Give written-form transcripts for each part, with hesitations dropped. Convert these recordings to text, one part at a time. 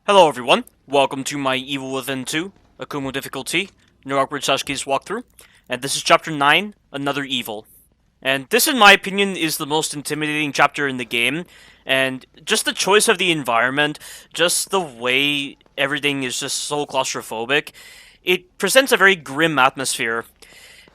Hello everyone, welcome to my Evil Within 2, Akumu difficulty, no awkward keys walkthrough, and this is chapter 9, Another Evil. And this, in my opinion, is the most intimidating chapter in the game, and just the choice of the environment, just the way everything is just so claustrophobic, it presents a very grim atmosphere.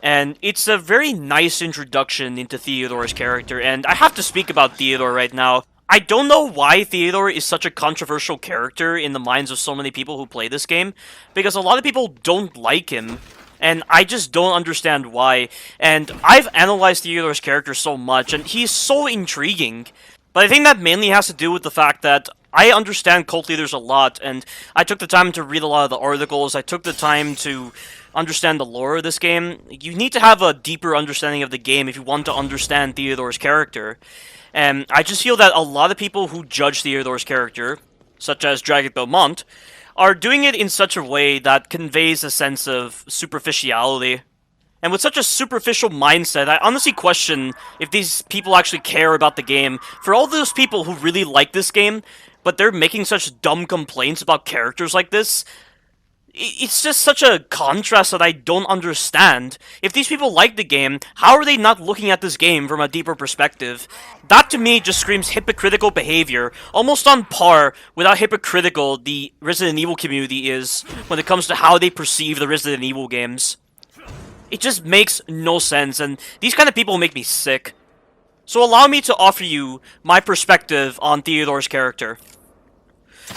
And it's a very nice introduction into Theodore's character, and I have to speak about Theodore right now. I don't know why Theodore is such a controversial character in the minds of so many people who play this game, because a lot of people don't like him, and I just don't understand why. And I've analyzed Theodore's character so much, and he's so intriguing, but I think that mainly has to do with the fact that I understand cult leaders a lot, and I took the time to read a lot of the articles, I took the time to understand the lore of this game. You need to have a deeper understanding of the game if you want to understand Theodore's character. And I just feel that a lot of people who judge Theodore's character, such as Dragon Beaumont, are doing it in such a way that conveys a sense of superficiality. And with such a superficial mindset, I honestly question if these people actually care about the game. For all those people who really like this game, but they're making such dumb complaints about characters like this, it's just such a contrast that I don't understand. If these people like the game, how are they not looking at this game from a deeper perspective? That to me just screams hypocritical behavior, almost on par with how hypocritical the Resident Evil community is when it comes to how they perceive the Resident Evil games. It just makes no sense, and these kind of people make me sick. So allow me to offer you my perspective on Theodore's character.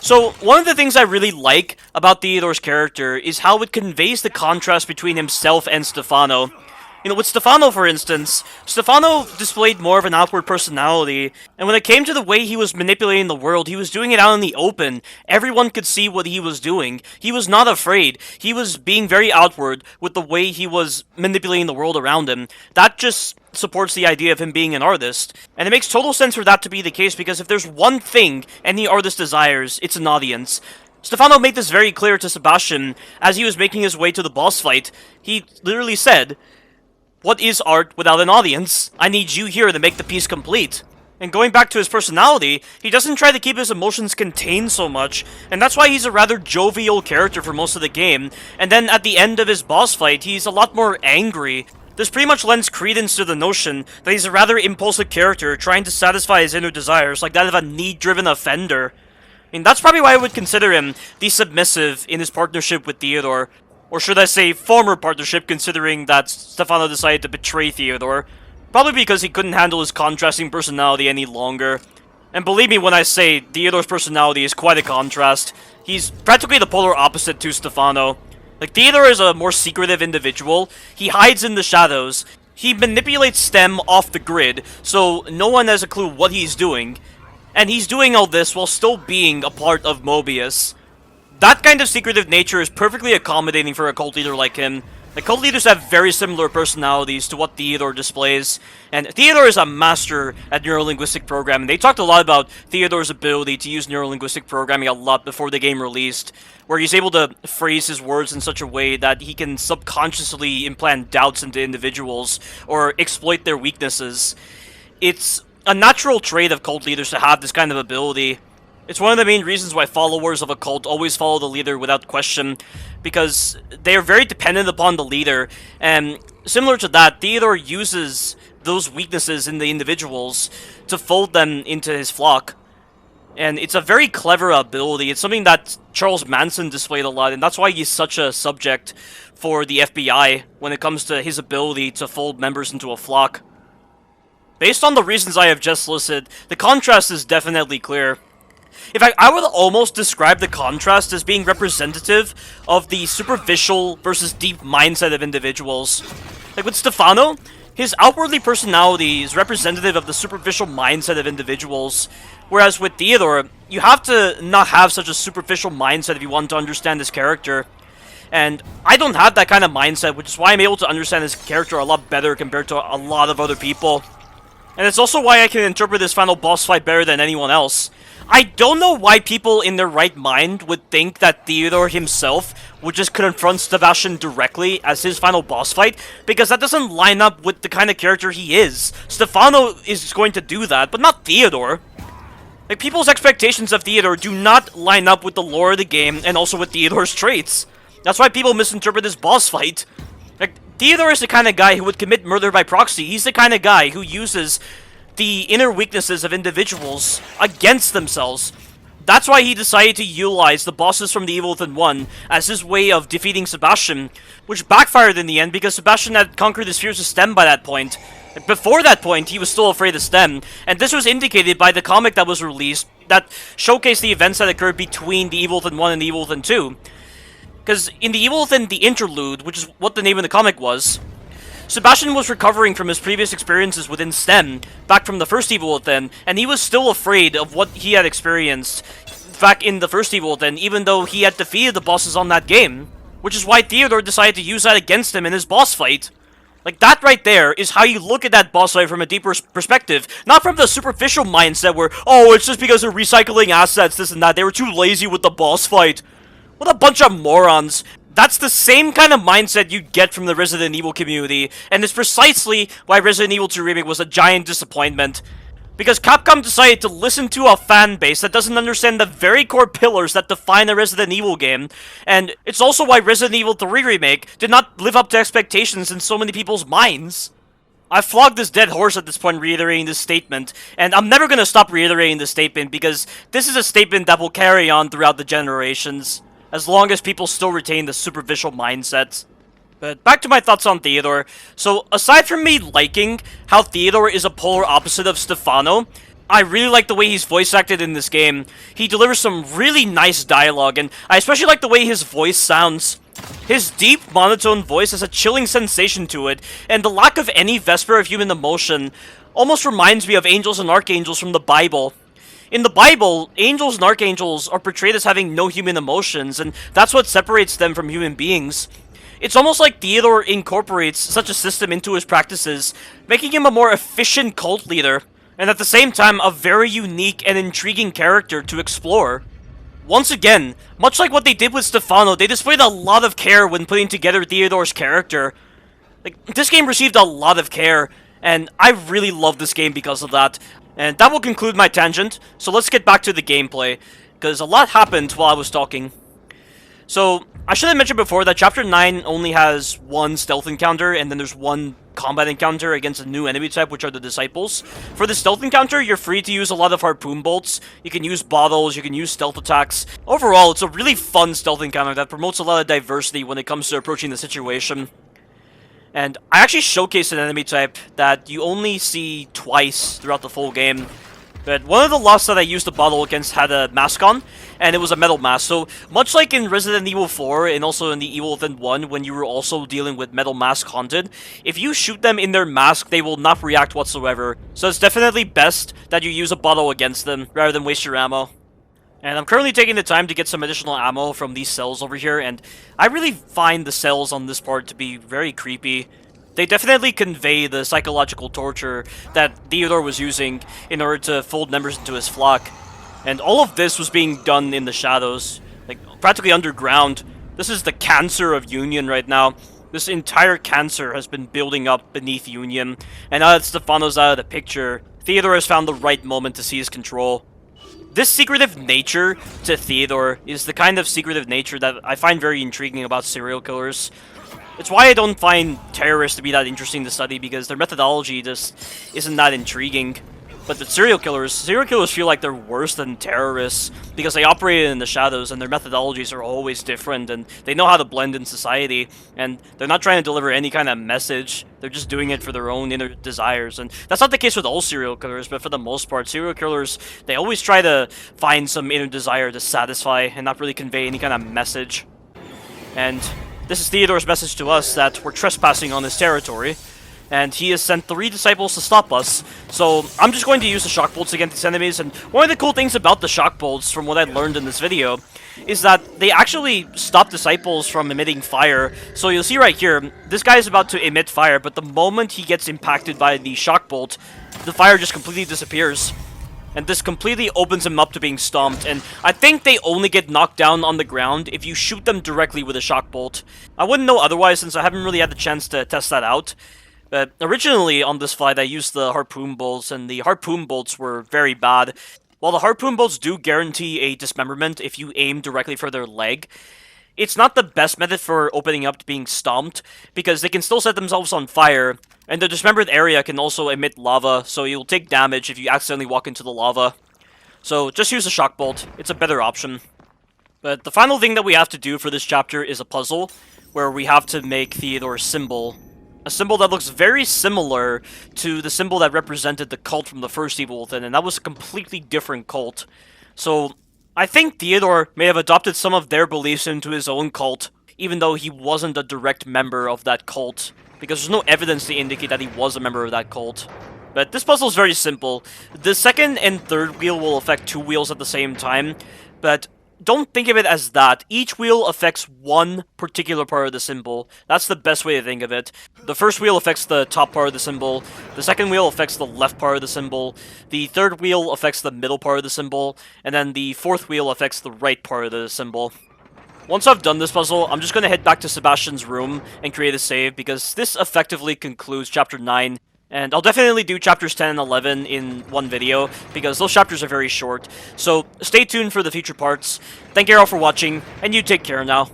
So, one of the things I really like about Theodore's character is how it conveys the contrast between himself and Stefano. You know, with Stefano, for instance, Stefano displayed more of an outward personality, and when it came to the way he was manipulating the world, he was doing it out in the open. Everyone could see what he was doing. He was not afraid. He was being very outward with the way he was manipulating the world around him. That just supports the idea of him being an artist. And it makes total sense for that to be the case, because if there's one thing any artist desires, it's an audience. Stefano made this very clear to Sebastian as he was making his way to the boss fight. He literally said, "What is art without an audience? I need you here to make the piece complete." And going back to his personality, he doesn't try to keep his emotions contained so much, and that's why he's a rather jovial character for most of the game. And then at the end of his boss fight, he's a lot more angry. This pretty much lends credence to the notion that he's a rather impulsive character trying to satisfy his inner desires, like that of a need-driven offender. I mean, that's probably why I would consider him the submissive in his partnership with Theodore. Or should I say, former partnership, considering that Stefano decided to betray Theodore. Probably because he couldn't handle his contrasting personality any longer. And believe me when I say, Theodore's personality is quite a contrast. He's practically the polar opposite to Stefano. Like, Theodore is a more secretive individual. He hides in the shadows. He manipulates STEM off the grid, so no one has a clue what he's doing. And he's doing all this while still being a part of Mobius. That kind of secretive nature is perfectly accommodating for a cult leader like him. The cult leaders have very similar personalities to what Theodore displays, and Theodore is a master at neurolinguistic programming. They talked a lot about Theodore's ability to use neurolinguistic programming a lot before the game released, where he's able to phrase his words in such a way that he can subconsciously implant doubts into individuals or exploit their weaknesses. It's a natural trait of cult leaders to have this kind of ability. It's one of the main reasons why followers of a cult always follow the leader without question, because they are very dependent upon the leader, and similar to that, Theodore uses those weaknesses in the individuals to fold them into his flock. And it's a very clever ability. It's something that Charles Manson displayed a lot, and that's why he's such a subject for the FBI when it comes to his ability to fold members into a flock. Based on the reasons I have just listed, the contrast is definitely clear. In fact, I would almost describe the contrast as being representative of the superficial versus deep mindset of individuals. Like with Stefano, his outwardly personality is representative of the superficial mindset of individuals, whereas with Theodore, you have to not have such a superficial mindset if you want to understand his character. And I don't have that kind of mindset, which is why I'm able to understand his character a lot better compared to a lot of other people. And it's also why I can interpret this final boss fight better than anyone else. I don't know why people in their right mind would think that Theodore himself would just confront Sebastian directly as his final boss fight, because that doesn't line up with the kind of character he is. Stefano is going to do that, but not Theodore. Like, people's expectations of Theodore do not line up with the lore of the game and also with Theodore's traits. That's why people misinterpret this boss fight. Like, Theodore is the kind of guy who would commit murder by proxy. He's the kind of guy who uses the inner weaknesses of individuals against themselves. That's why he decided to utilize the bosses from the Evil Within 1 as his way of defeating Sebastian, which backfired in the end because Sebastian had conquered his fears of STEM by that point. Before that point, he was still afraid of STEM, and this was indicated by the comic that was released that showcased the events that occurred between the Evil Within 1 and the Evil Within 2. Because in the Evil Within the Interlude, which is what the name of the comic was, Sebastian was recovering from his previous experiences within STEM, back from the first Evil Within, and he was still afraid of what he had experienced back in the first Evil Within, even though he had defeated the bosses on that game. Which is why Theodore decided to use that against him in his boss fight. Like, that right there is how you look at that boss fight from a deeper perspective, not from the superficial mindset where, oh, it's just because they're recycling assets, this and that, they were too lazy with the boss fight. What a bunch of morons. That's the same kind of mindset you get from the Resident Evil community, and it's precisely why Resident Evil 2 Remake was a giant disappointment. Because Capcom decided to listen to a fan base that doesn't understand the very core pillars that define a Resident Evil game, and it's also why Resident Evil 3 Remake did not live up to expectations in so many people's minds. I've flogged this dead horse at this point reiterating this statement, and I'm never going to stop reiterating this statement because this is a statement that will carry on throughout the generations, as long as people still retain the superficial mindset. But back to my thoughts on Theodore. So, aside from me liking how Theodore is a polar opposite of Stefano, I really like the way he's voice acted in this game. He delivers some really nice dialogue, and I especially like the way his voice sounds. His deep, monotone voice has a chilling sensation to it, and the lack of any vesper of human emotion almost reminds me of angels and archangels from the Bible. In the Bible, angels and archangels are portrayed as having no human emotions, and that's what separates them from human beings. It's almost like Theodore incorporates such a system into his practices, making him a more efficient cult leader, and at the same time a very unique and intriguing character to explore. Once again, much like what they did with Stefano, they displayed a lot of care when putting together Theodore's character. Like, this game received a lot of care, and I really love this game because of that. And that will conclude my tangent, so let's get back to the gameplay, because a lot happened while I was talking. So, I should have mentioned before that Chapter 9 only has one stealth encounter, and then there's one combat encounter against a new enemy type, which are the Disciples. For the stealth encounter, you're free to use a lot of harpoon bolts, you can use bottles, you can use stealth attacks. Overall, it's a really fun stealth encounter that promotes a lot of diversity when it comes to approaching the situation. And I actually showcased an enemy type that you only see twice throughout the full game. But one of the lots that I used the bottle against had a mask on, and it was a metal mask. So, much like in Resident Evil 4 and also in the Evil Within 1, when you were also dealing with Metal Mask Haunted, if you shoot them in their mask, they will not react whatsoever. So it's definitely best that you use a bottle against them, rather than waste your ammo. And I'm currently taking the time to get some additional ammo from these cells over here, and I really find the cells on this part to be very creepy. They definitely convey the psychological torture that Theodore was using in order to fold members into his flock. And all of this was being done in the shadows, like practically underground. This is the cancer of Union right now. This entire cancer has been building up beneath Union, and now that Stefano's out of the picture, Theodore has found the right moment to seize control. This secretive nature to Theodore is the kind of secretive nature that I find very intriguing about serial killers. It's why I don't find terrorists to be that interesting to study, because their methodology just isn't that intriguing. But with serial killers feel like they're worse than terrorists, because they operate in the shadows and their methodologies are always different, and they know how to blend in society, and they're not trying to deliver any kind of message, they're just doing it for their own inner desires. And that's not the case with all serial killers, but for the most part, serial killers, they always try to find some inner desire to satisfy and not really convey any kind of message. And this is Theodore's message to us that we're trespassing on his territory, and he has sent 3 disciples to stop us. So I'm just going to use the shock bolts against these enemies, and one of the cool things about the shock bolts, from what I learned in this video, is that they actually stop disciples from emitting fire. So you'll see right here, this guy is about to emit fire, but the moment he gets impacted by the shock bolt, the fire just completely disappears. And this completely opens him up to being stomped, and I think they only get knocked down on the ground if you shoot them directly with a shock bolt. I wouldn't know otherwise, since I haven't really had the chance to test that out. But originally on this fight I used the harpoon bolts, and the harpoon bolts were very bad. While the harpoon bolts do guarantee a dismemberment if you aim directly for their leg, it's not the best method for opening up to being stomped, because they can still set themselves on fire, and the dismembered area can also emit lava, so you'll take damage if you accidentally walk into the lava. So just use a shock bolt, it's a better option. But the final thing that we have to do for this chapter is a puzzle, where we have to make Theodore's symbol. A symbol that looks very similar to the symbol that represented the cult from the first Evil Within, and that was a completely different cult. So, I think Theodore may have adopted some of their beliefs into his own cult, even though he wasn't a direct member of that cult, because there's no evidence to indicate that he was a member of that cult. But this puzzle is very simple. The second and third wheel will affect two wheels at the same time, but don't think of it as that. Each wheel affects one particular part of the symbol. That's the best way to think of it. The first wheel affects the top part of the symbol. The second wheel affects the left part of the symbol. The third wheel affects the middle part of the symbol. And then the fourth wheel affects the right part of the symbol. Once I've done this puzzle, I'm just going to head back to Sebastian's room and create a save, because this effectively concludes Chapter 9. And I'll definitely do chapters 10 and 11 in one video, because those chapters are very short. So stay tuned for the future parts. Thank you all for watching, and you take care now.